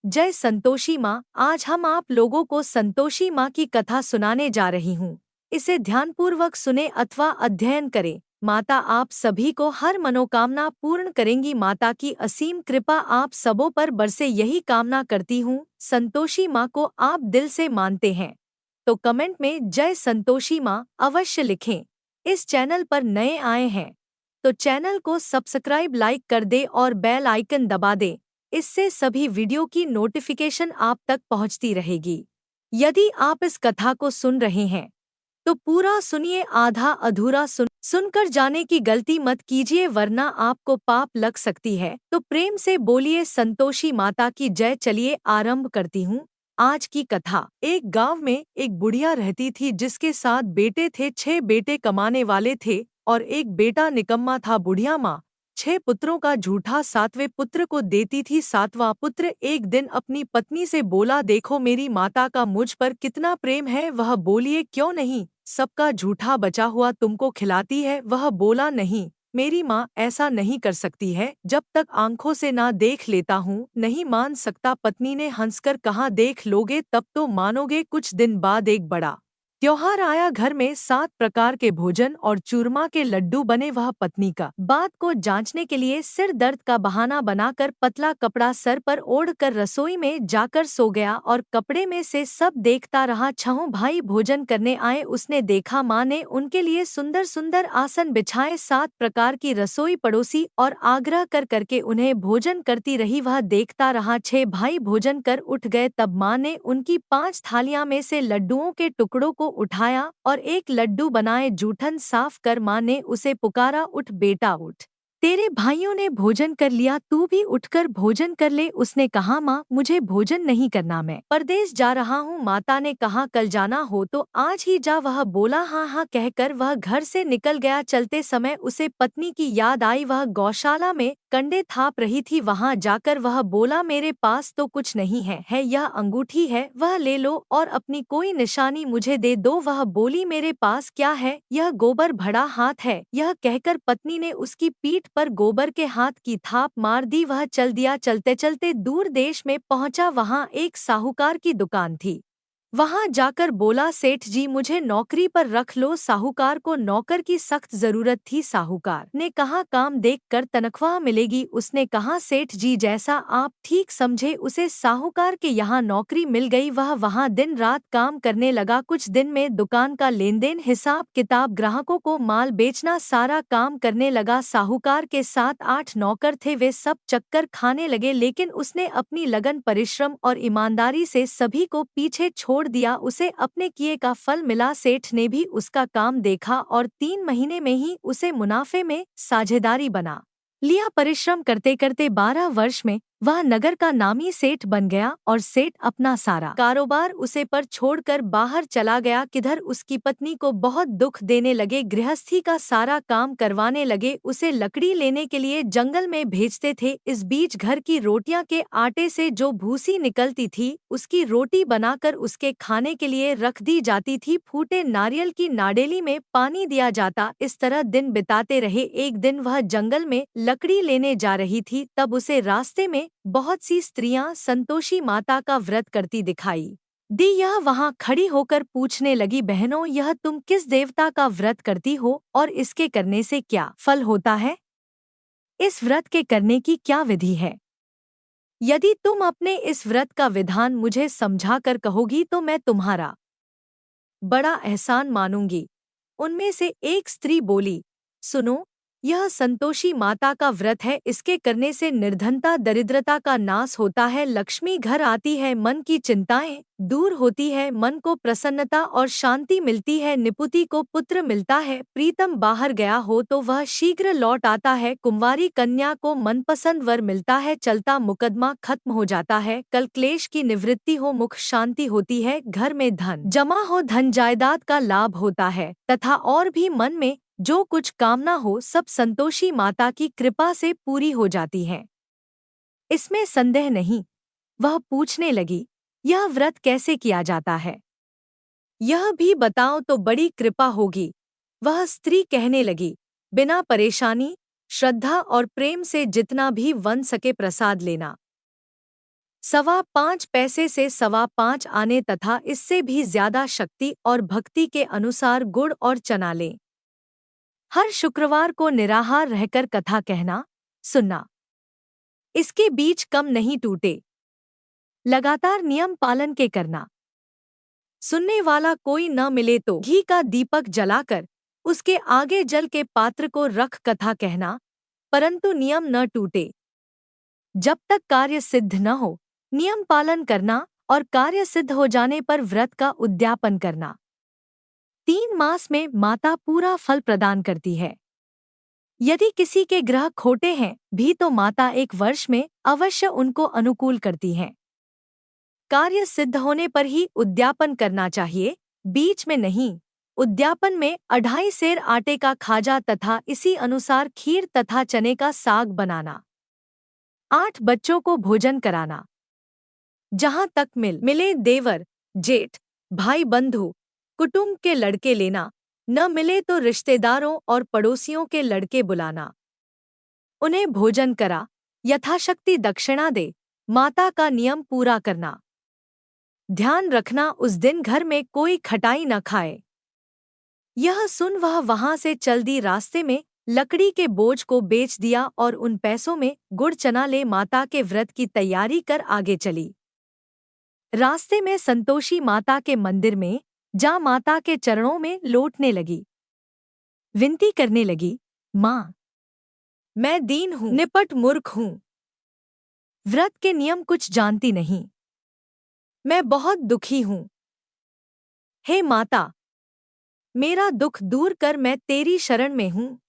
जय संतोषी माँ। आज हम आप लोगों को संतोषी माँ की कथा सुनाने जा रही हूँ। इसे ध्यानपूर्वक सुने अथवा अध्ययन करें। माता आप सभी को हर मनोकामना पूर्ण करेंगी। माता की असीम कृपा आप सबों पर बरसे, यही कामना करती हूँ। संतोषी माँ को आप दिल से मानते हैं तो कमेंट में जय संतोषी माँ अवश्य लिखें। इस चैनल पर नए आए हैं तो चैनल को सब्सक्राइब लाइक कर दे और बेल आइकन दबा दे। इससे सभी वीडियो की नोटिफिकेशन आप तक पहुंचती रहेगी। यदि आप इस कथा को सुन रहे हैं तो पूरा सुनिए, आधा अधूरा सुनकर जाने की गलती मत कीजिए वरना आपको पाप लग सकती है। तो प्रेम से बोलिए संतोषी माता की जय। चलिए आरंभ करती हूँ आज की कथा। एक गांव में एक बुढ़िया रहती थी जिसके 7 बेटे थे। 6 बेटे कमाने वाले थे और एक बेटा निकम्मा था। बुढ़िया माँ 6 पुत्रों का झूठा 7वें पुत्र को देती थी। 7वां पुत्र एक दिन अपनी पत्नी से बोला, देखो मेरी माता का मुझ पर कितना प्रेम है। वह बोलिए, क्यों नहीं, सबका झूठा बचा हुआ तुमको खिलाती है। वह बोला, नहीं, मेरी माँ ऐसा नहीं कर सकती है, जब तक आंखों से ना देख लेता हूँ नहीं मान सकता। पत्नी ने हंसकर कहा, देख लोगे तब तो मानोगे। कुछ दिन बाद एक बड़ा त्योहार आया। घर में 7 प्रकार के भोजन और चूरमा के लड्डू बने। वह पत्नी का बात को जांचने के लिए सिर दर्द का बहाना बनाकर पतला कपड़ा सर पर ओढ़कर रसोई में जाकर सो गया और कपड़े में से सब देखता रहा। 6 भाई भोजन करने आए। उसने देखा माँ ने उनके लिए सुंदर सुंदर आसन बिछाए, 7 प्रकार की रसोई पड़ोसी और आग्रह कर करके उन्हें भोजन करती रही। वह देखता रहा। 6 भाई भोजन कर उठ गए। तब माँ ने उनकी 5 थालियां में से लड्डुओं के टुकड़ों को उठाया और एक लड्डू बनाए। जूठन साफ कर माँ ने उसे पुकारा, उठ बेटा उठ, तेरे भाइयों ने भोजन कर लिया, तू भी उठकर भोजन कर ले। उसने कहा, माँ मुझे भोजन नहीं करना, मैं परदेश जा रहा हूँ। माता ने कहा, कल जाना हो तो आज ही जा। वह बोला, हाँ हाँ कहकर वह घर से निकल गया। चलते समय उसे पत्नी की याद आई। वह गौशाला में कंडे थाप रही थी। वहां जाकर वह बोला, मेरे पास तो कुछ नहीं है यह अंगूठी है, वह ले लो और अपनी कोई निशानी मुझे दे दो। वह बोली, मेरे पास क्या है, यह गोबर भरा हाथ है। यह कहकर पत्नी ने उसकी पीठ पर गोबर के हाथ की थाप मार दी। वह चल दिया। चलते चलते दूर देश में पहुंचा। वहां एक साहूकार की दुकान थी। वहां जाकर बोला, सेठ जी मुझे नौकरी पर रख लो। साहूकार को नौकर की सख्त जरूरत थी। साहूकार ने कहा, काम देख कर तनख्वाह मिलेगी। उसने कहा, सेठ जी जैसा आप ठीक समझे। उसे साहूकार के यहाँ नौकरी मिल गई। वह वहां दिन रात काम करने लगा। कुछ दिन में दुकान का लेन देन, हिसाब किताब, ग्राहकों को माल बेचना, सारा काम करने लगा। साहूकार के 7-8 नौकर थे, वे सब चक्कर खाने लगे, लेकिन उसने अपनी लगन, परिश्रम और ईमानदारी से सभी को पीछे छोड़ दिया। उसे अपने किए का फल मिला। सेठ ने भी उसका काम देखा और 3 महीने में ही उसे मुनाफे में साझेदारी बना लिया। परिश्रम करते करते 12 वर्ष में वह नगर का नामी सेठ बन गया और सेठ अपना सारा कारोबार उसे पर छोड़कर बाहर चला गया। किधर उसकी पत्नी को बहुत दुख देने लगे, गृहस्थी का सारा काम करवाने लगे, उसे लकड़ी लेने के लिए जंगल में भेजते थे। इस बीच घर की रोटियां के आटे से जो भूसी निकलती थी उसकी रोटी बनाकर उसके खाने के लिए रख दी जाती थी। फूटे नारियल की नाडेली में पानी दिया जाता। इस तरह दिन बिताते रहे। एक दिन वह जंगल में लकड़ी लेने जा रही थी, तब उसे रास्ते में बहुत सी स्त्रियां संतोषी माता का व्रत करती दिखाई दी। यह वहां खड़ी होकर पूछने लगी, बहनों यह तुम किस देवता का व्रत करती हो और इसके करने से क्या फल होता है? इस व्रत के करने की क्या विधि है? यदि तुम अपने इस व्रत का विधान मुझे समझा कर कहोगी तो मैं तुम्हारा बड़ा एहसान मानूंगी। उनमें से एक स्त्री बोली, सुनो, यह संतोषी माता का व्रत है। इसके करने से निर्धनता, दरिद्रता का नाश होता है, लक्ष्मी घर आती है, मन की चिंताएं दूर होती है, मन को प्रसन्नता और शांति मिलती है, निपुति को पुत्र मिलता है, प्रीतम बाहर गया हो तो वह शीघ्र लौट आता है, कुंवारी कन्या को मनपसंद वर मिलता है, चलता मुकदमा खत्म हो जाता है, कल क्लेश की निवृत्ति हो, मुख शांति होती है, घर में धन जमा हो, धन जायदाद का लाभ होता है, तथा और भी मन में जो कुछ कामना हो सब संतोषी माता की कृपा से पूरी हो जाती है। इसमें संदेह नहीं। वह पूछने लगी, यह व्रत कैसे किया जाता है, यह भी बताओ तो बड़ी कृपा होगी। वह स्त्री कहने लगी, बिना परेशानी, श्रद्धा और प्रेम से जितना भी बन सके प्रसाद लेना। 5.25 से 5.25 आने तथा इससे भी ज्यादा शक्ति और भक्ति के अनुसार गुड़ और चना लें। हर शुक्रवार को निराहार रहकर कथा कहना, सुनना। इसके बीच कम नहीं टूटे। लगातार नियम पालन के करना। सुनने वाला कोई न मिले तो घी का दीपक जलाकर उसके आगे जल के पात्र को रख कथा कहना, परंतु नियम न टूटे। जब तक कार्य सिद्ध न हो, नियम पालन करना और कार्य सिद्ध हो जाने पर व्रत का उद्यापन करना। 3 मास में माता पूरा फल प्रदान करती है। यदि किसी के ग्रह खोटे हैं भी तो माता 1 वर्ष में अवश्य उनको अनुकूल करती हैं। कार्य सिद्ध होने पर ही उद्यापन करना चाहिए, बीच में नहीं। उद्यापन में 2.5 सेर आटे का खाजा तथा इसी अनुसार खीर तथा चने का साग बनाना। 8 बच्चों को भोजन कराना। जहां तक मिले देवर, जेठ, भाई बंधु, कुटुंब के लड़के लेना, न मिले तो रिश्तेदारों और पड़ोसियों के लड़के बुलाना। उन्हें भोजन करा, यथाशक्ति दक्षिणा दे, माता का नियम पूरा करना। ध्यान रखना उस दिन घर में कोई खटाई न खाए। यह सुन वह वहां से चल दी। रास्ते में लकड़ी के बोझ को बेच दिया और उन पैसों में गुड़ चना ले माता के व्रत की तैयारी कर आगे चली। रास्ते में संतोषी माता के मंदिर में जा माता के चरणों में लौटने लगी। विनती करने लगी, माँ, मैं दीन हूँ, निपट मूर्ख हूँ, व्रत के नियम कुछ जानती नहीं, मैं बहुत दुखी हूँ। हे माता, मेरा दुख दूर कर, मैं तेरी शरण में हूँ।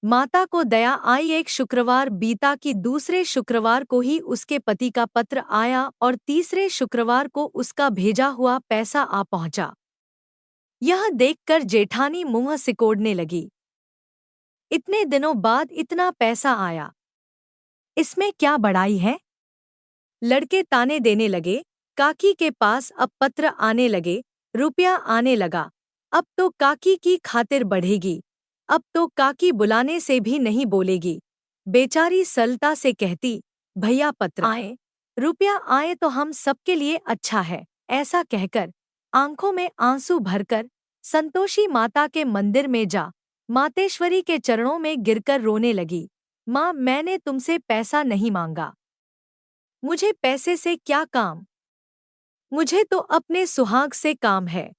माता को दया आई। एक शुक्रवार बीता कि दूसरे शुक्रवार को ही उसके पति का पत्र आया और तीसरे शुक्रवार को उसका भेजा हुआ पैसा आ पहुंचा। यह देखकर जेठानी मुंह सिकोड़ने लगी। इतने दिनों बाद इतना पैसा आया, इसमें क्या बड़ाई है? लड़के ताने देने लगे। काकी के पास अब पत्र आने लगे, रुपया आने लगा। अब तो काकी की खातिर बढ़ेगी, अब तो काकी बुलाने से भी नहीं बोलेगी। बेचारी सरलता से कहती, भैया पत्र आए, रुपया आए तो हम सबके लिए अच्छा है। ऐसा कहकर आंखों में आंसू भरकर संतोषी माता के मंदिर में जा मातेश्वरी के चरणों में गिरकर रोने लगी। माँ, मैंने तुमसे पैसा नहीं मांगा, मुझे पैसे से क्या काम, मुझे तो अपने सुहाग से काम है।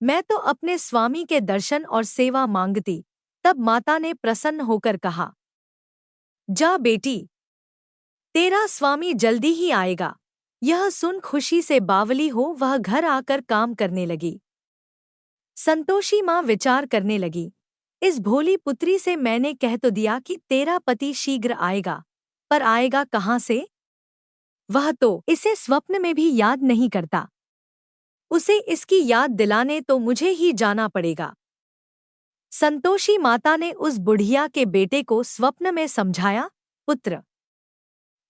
मैं तो अपने स्वामी के दर्शन और सेवा मांगती। तब माता ने प्रसन्न होकर कहा, जा बेटी, तेरा स्वामी जल्दी ही आएगा। यह सुन खुशी से बावली हो वह घर आकर काम करने लगी। संतोषी माँ विचार करने लगी, इस भोली पुत्री से मैंने कह तो दिया कि तेरा पति शीघ्र आएगा, पर आएगा कहाँ से? वह तो इसे स्वप्न में भी याद नहीं करता। उसे इसकी याद दिलाने तो मुझे ही जाना पड़ेगा। संतोषी माता ने उस बुढ़िया के बेटे को स्वप्न में समझाया, पुत्र,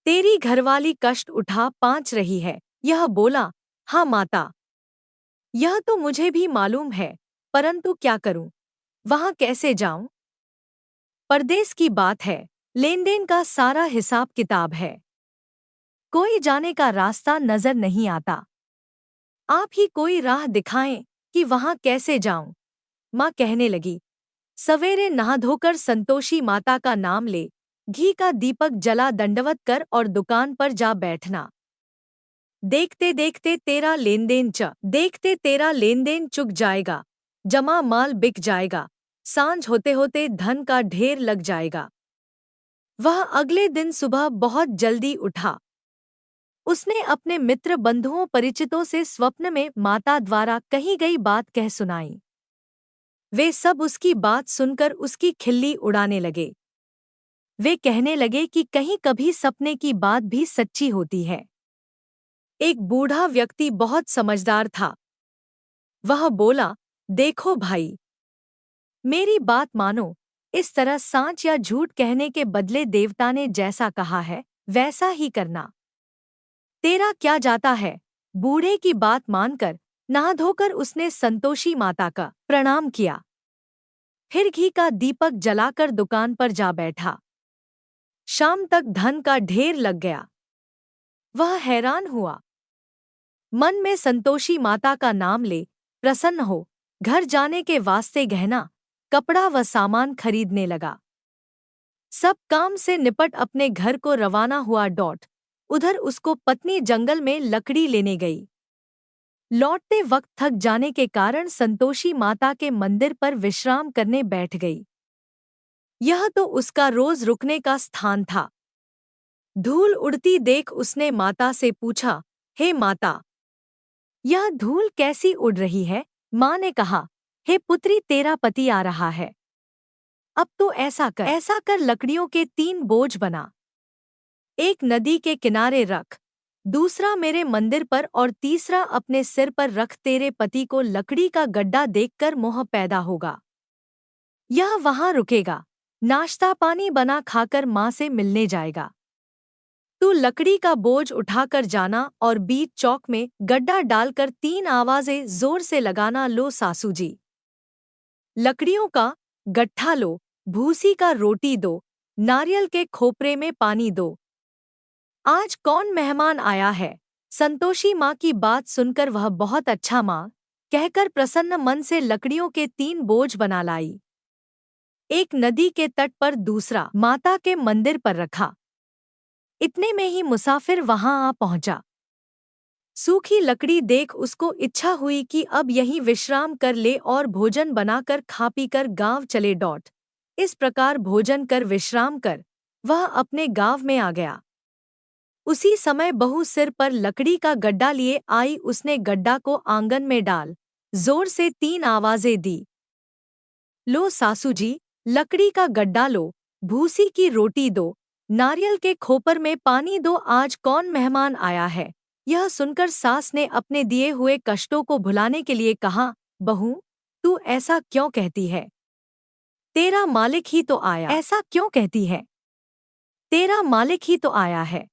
तेरी घरवाली कष्ट उठा पाँच रही है। यह बोला, हाँ माता, यह तो मुझे भी मालूम है, परंतु क्या करूं, वहां कैसे जाऊं? परदेश की बात है, लेन देन का सारा हिसाब किताब है, कोई जाने का रास्ता नजर नहीं आता। आप ही कोई राह दिखाएं कि वहां कैसे जाऊं। माँ कहने लगी, सवेरे नहा धोकर संतोषी माता का नाम ले, घी का दीपक जला दंडवत कर और दुकान पर जा बैठना। देखते देखते तेरा लेन देन चुक जाएगा, जमा माल बिक जाएगा, सांझ होते होते धन का ढेर लग जाएगा। वह अगले दिन सुबह बहुत जल्दी उठा। उसने अपने मित्र बंधुओं परिचितों से स्वप्न में माता द्वारा कही गई बात कह सुनाई। वे सब उसकी बात सुनकर उसकी खिल्ली उड़ाने लगे। वे कहने लगे कि कहीं कभी सपने की बात भी सच्ची होती है। एक बूढ़ा व्यक्ति बहुत समझदार था। वह बोला, देखो भाई, मेरी बात मानो, इस तरह सांच या झूठ कहने के बदले देवता ने जैसा कहा है वैसा ही करना। तेरा क्या जाता है? बूढ़े की बात मानकर नहा धोकर उसने संतोषी माता का प्रणाम किया। फिर घी का दीपक जलाकर दुकान पर जा बैठा। शाम तक धन का ढेर लग गया। वह हैरान हुआ। मन में संतोषी माता का नाम ले प्रसन्न हो घर जाने के वास्ते गहना, कपड़ा व सामान खरीदने लगा। सब काम से निपट अपने घर को रवाना हुआ। उधर उसको पत्नी जंगल में लकड़ी लेने गई। लौटते वक्त थक जाने के कारण संतोषी माता के मंदिर पर विश्राम करने बैठ गई। यह तो उसका रोज रुकने का स्थान था। धूल उड़ती देख उसने माता से पूछा, हे माता, यह धूल कैसी उड़ रही है? माँ ने कहा, हे पुत्री, तेरा पति आ रहा है। अब तो ऐसा कर लकड़ियों के 3 बोझ बना। एक नदी के किनारे रख, दूसरा मेरे मंदिर पर और तीसरा अपने सिर पर रख। तेरे पति को लकड़ी का गड्ढा देखकर मोह पैदा होगा। यह वहां रुकेगा, नाश्ता पानी बना खाकर माँ से मिलने जाएगा। तू लकड़ी का बोझ उठाकर जाना और बीच चौक में गड्ढा डालकर 3 आवाजें जोर से लगाना, लो सासू जी, लकड़ियों का गट्ठा लो, भूसी का रोटी दो, नारियल के खोपरे में पानी दो। आज कौन मेहमान आया है? संतोषी माँ की बात सुनकर वह बहुत अच्छा माँ कहकर प्रसन्न मन से लकड़ियों के 3 बोझ बना लाई। एक नदी के तट पर, दूसरा माता के मंदिर पर रखा। इतने में ही मुसाफिर वहां आ पहुंचा। सूखी लकड़ी देख उसको इच्छा हुई कि अब यहीं विश्राम कर ले और भोजन बनाकर खा पीकर गांव चले। इस प्रकार भोजन कर विश्राम कर वह अपने गांव में आ गया। उसी समय बहू सिर पर लकड़ी का गड्ढा लिए आई। उसने गड्ढा को आंगन में डाल जोर से 3 आवाजें दी, लो सासू जी, लकड़ी का गड्ढा लो, भूसी की रोटी दो, नारियल के खोपर में पानी दो। आज कौन मेहमान आया है? यह सुनकर सास ने अपने दिए हुए कष्टों को भुलाने के लिए कहा, बहू, तू ऐसा क्यों कहती है? तेरा मालिक ही तो आया। ऐसा क्यों कहती है? तेरा मालिक ही तो आया है।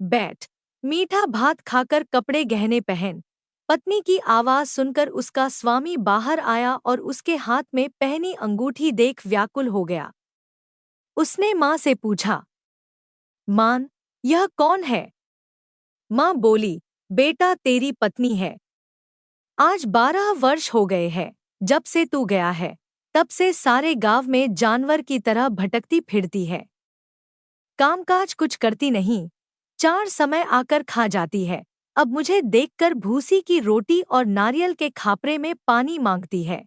बैठ, मीठा भात खाकर कपड़े गहने पहन। पत्नी की आवाज सुनकर उसका स्वामी बाहर आया और उसके हाथ में पहनी अंगूठी देख व्याकुल हो गया। उसने माँ से पूछा, मान, यह कौन है? माँ बोली, बेटा, तेरी पत्नी है। आज 12 वर्ष हो गए हैं जब से तू गया है, तब से सारे गांव में जानवर की तरह भटकती फिरती है। कामकाज कुछ करती नहीं, 4 समय आकर खा जाती है। अब मुझे देखकर भूसी की रोटी और नारियल के खापरे में पानी मांगती है।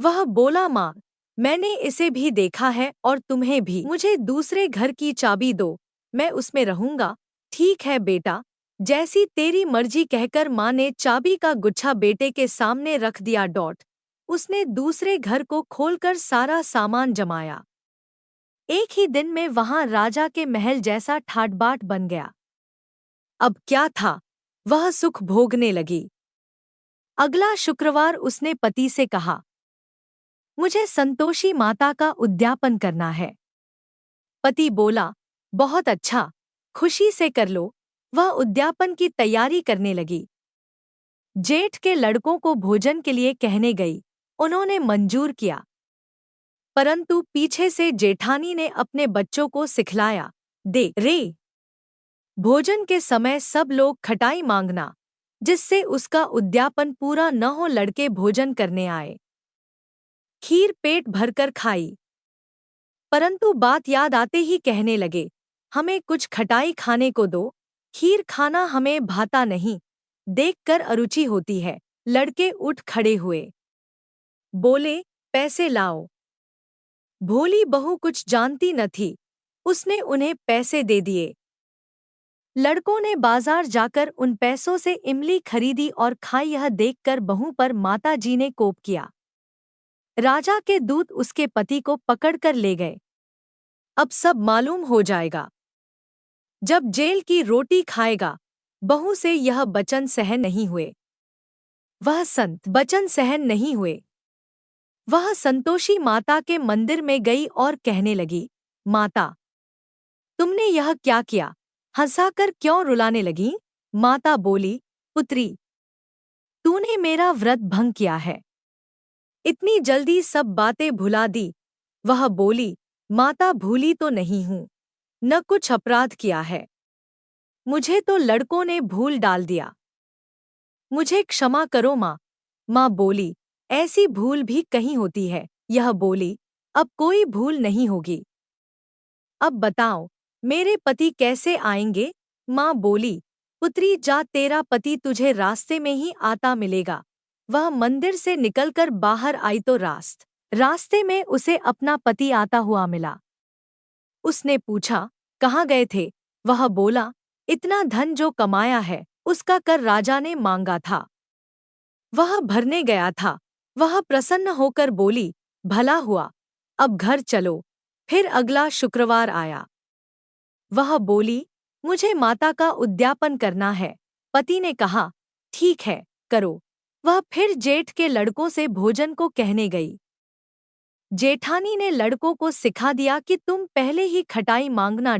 वह बोला, माँ, मैंने इसे भी देखा है और तुम्हें भी। मुझे दूसरे घर की चाबी दो, मैं उसमें रहूंगा। ठीक है बेटा, जैसी तेरी मर्जी, कहकर माँ ने चाबी का गुच्छा बेटे के सामने रख दिया। उसने दूसरे घर को खोलकर सारा सामान जमाया। एक ही दिन में वहां राजा के महल जैसा ठाट-बाट बन गया। अब क्या था, वह सुख भोगने लगी। अगला शुक्रवार उसने पति से कहा, मुझे संतोषी माता का उद्यापन करना है। पति बोला, बहुत अच्छा, खुशी से कर लो। वह उद्यापन की तैयारी करने लगी। जेठ के लड़कों को भोजन के लिए कहने गई, उन्होंने मंजूर किया। परंतु पीछे से जेठानी ने अपने बच्चों को सिखलाया, दे रे, भोजन के समय सब लोग खटाई मांगना, जिससे उसका उद्यापन पूरा न हो। लड़के भोजन करने आए, खीर पेट भरकर खाई, परंतु बात याद आते ही कहने लगे, हमें कुछ खटाई खाने को दो, खीर खाना हमें भाता नहीं, देखकर अरुचि होती है। लड़के उठ खड़े हुए, बोले, पैसे लाओ। भोली बहू कुछ जानती न थी, उसने उन्हें पैसे दे दिए। लड़कों ने बाजार जाकर उन पैसों से इमली खरीदी और खाई। यह देखकर बहू पर माता जी ने कोप किया। राजा के दूत उसके पति को पकड़कर ले गए। अब सब मालूम हो जाएगा। जब जेल की रोटी खाएगा। बहू से यह वचन सहन नहीं हुए। वह संतोषी माता के मंदिर में गई और कहने लगी, माता, तुमने यह क्या किया? हंसाकर क्यों रुलाने लगी? माता बोली, पुत्री, तूने मेरा व्रत भंग किया है। इतनी जल्दी सब बातें भुला दी। वह बोली, माता, भूली तो नहीं हूँ, न कुछ अपराध किया है। मुझे तो लड़कों ने भूल डाल दिया। मुझे क्षमा करो माँ। माँ बोली, ऐसी भूल भी कहीं होती है। यह बोली, अब कोई भूल नहीं होगी। अब बताओ, मेरे पति कैसे आएंगे? माँ बोली, पुत्री जा, तेरा पति तुझे रास्ते में ही आता मिलेगा। वह मंदिर से निकलकर बाहर आई तो रास्ते में उसे अपना पति आता हुआ मिला। उसने पूछा, कहाँ गए थे? वह बोला, इतना धन जो कमाया है उसका कर राजा ने मांगा था, वह भरने गया था। वह प्रसन्न होकर बोली, भला हुआ, अब घर चलो। फिर अगला शुक्रवार आया। वह बोली, मुझे माता का उद्यापन करना है। पति ने कहा, ठीक है, करो। वह फिर जेठ के लड़कों से भोजन को कहने गई। जेठानी ने लड़कों को सिखा दिया कि तुम पहले ही खटाई मांगना।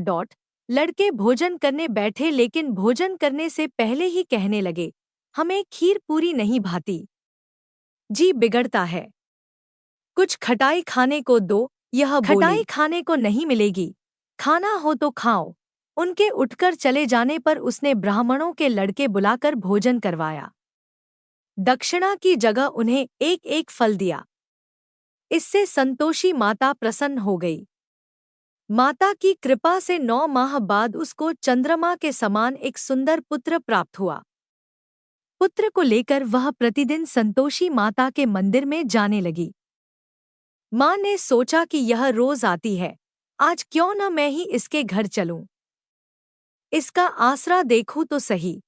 लड़के भोजन करने बैठे, लेकिन भोजन करने से पहले ही कहने लगे, हमें खीर पूरी नहीं भाती, जी बिगड़ता है, कुछ खटाई खाने को दो। यह बोली, खटाई खाने को नहीं मिलेगी, खाना हो तो खाओ। उनके उठकर चले जाने पर उसने ब्राह्मणों के लड़के बुलाकर भोजन करवाया। दक्षिणा की जगह उन्हें एक एक फल दिया। इससे संतोषी माता प्रसन्न हो गई। माता की कृपा से 9 माह बाद उसको चंद्रमा के समान एक सुंदर पुत्र प्राप्त हुआ। पुत्र को लेकर वह प्रतिदिन संतोषी माता के मंदिर में जाने लगी। माँ ने सोचा कि यह रोज आती है, आज क्यों न मैं ही इसके घर चलूं, इसका आसरा देखूं तो सही।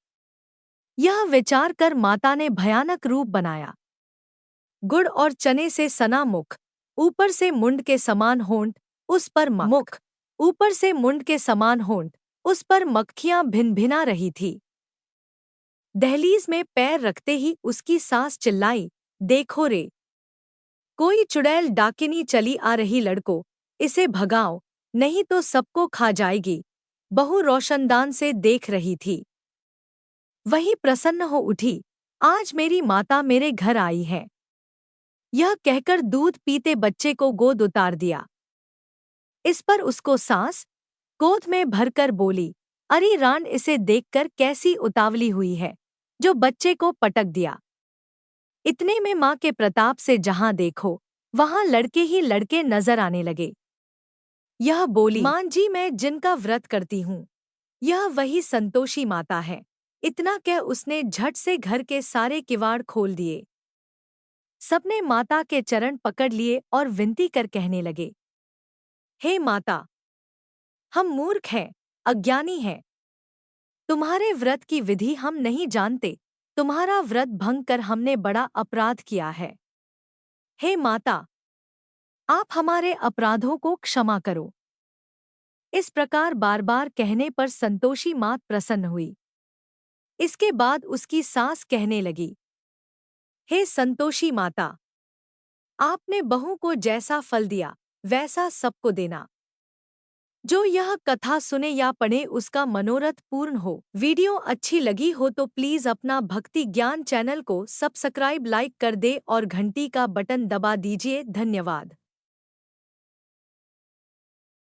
यह विचार कर माता ने भयानक रूप बनाया। गुड़ और चने से सना मुख, ऊपर से मुंड के समान होंठ, उस पर मुख, ऊपर से मुंड के समान होंठ, उस पर मक्खियां भिन-भिना रही थी। दहलीज में पैर रखते ही उसकी सास चिल्लाई, देखो रे, कोई चुड़ैल डाकिनी चली आ रही, लड़को, इसे भगाओ, नहीं तो सबको खा जाएगी। बहू रोशनदान से देख रही थी। वही प्रसन्न हो उठी, आज मेरी माता मेरे घर आई है। यह कहकर दूध पीते बच्चे को गोद उतार दिया। इस पर उसको सास गोद में भरकर बोली, अरे रान, इसे देखकर कैसी उतावली हुई है, जो बच्चे को पटक दिया। इतने में माँ के प्रताप से जहां देखो वहां लड़के ही लड़के नजर आने लगे। यह बोली, माँ जी, मैं जिनका व्रत करती हूँ यह वही संतोषी माता है। इतना कह उसने झट से घर के सारे किवाड़ खोल दिए। सबने माता के चरण पकड़ लिए और विनती कर कहने लगे, हे माता, हम मूर्ख हैं, अज्ञानी हैं, तुम्हारे व्रत की विधि हम नहीं जानते। तुम्हारा व्रत भंग कर हमने बड़ा अपराध किया है। हे माता, आप हमारे अपराधों को क्षमा करो। इस प्रकार बार बार कहने पर संतोषी मात प्रसन्न हुई। इसके बाद उसकी सास कहने लगी, हे संतोषी माता, आपने बहू को जैसा फल दिया वैसा सबको देना। जो यह कथा सुने या पढ़े उसका मनोरथ पूर्ण हो। वीडियो अच्छी लगी हो तो प्लीज़ अपना भक्ति ज्ञान चैनल को सब्सक्राइब, लाइक कर दे और घंटी का बटन दबा दीजिए। धन्यवाद।